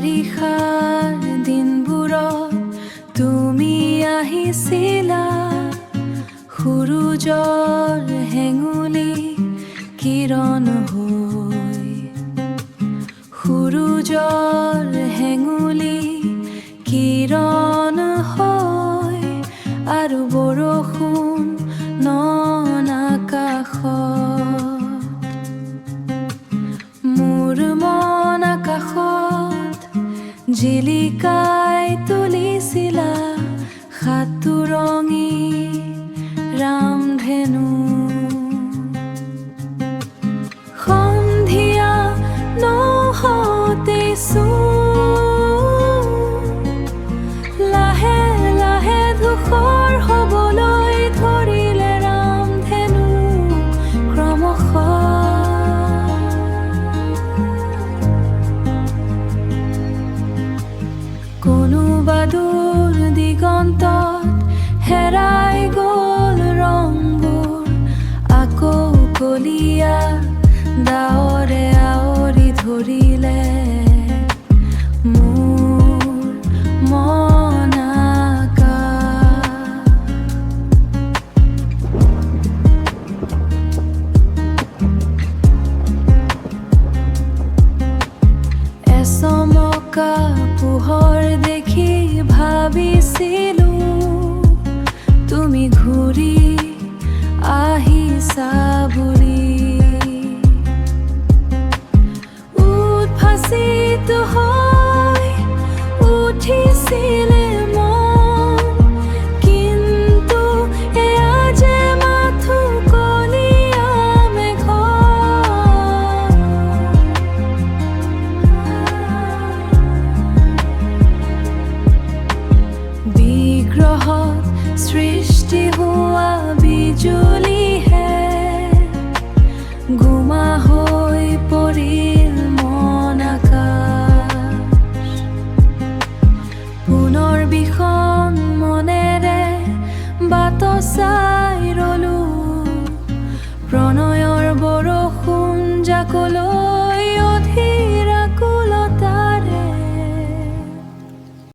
বাৰিষাৰ দিনবোৰত তুমি আহিছিলা সূৰুজৰ হেঙুলি কিৰণ হৈ সূৰুজৰ হেঙুলি কিৰণ হৈ আৰু বৰষুণ নন আকাশত মোৰ মন আকাশত জিলিকাই তুলিছিলা সাতোৰঙী ৰামধেনু সন্ধিয়া নহওঁতেই লাহে লাহে ধূসৰ হ'বলৈ ধৰিলে ৰামধেনু ক্ৰমশ কোনোবা দূৰ দিগন্তত হেৰাই গ'ল ৰংবোৰ আকৌ কলীয়া ডাৱৰে আৱৰি ধৰিলে মোৰ মন আকাশ এচমকা পোহৰ দেখি ভাবিছিলো তুমি ঘূৰি আহিছা বুলি উদ্ভাসিত হৈ উঠিছিলে মন কিন্তু এয়া যে মাথো কলীয়া মেঘ বিগ্ৰহত সৃষ্টি হোৱা বিজুলী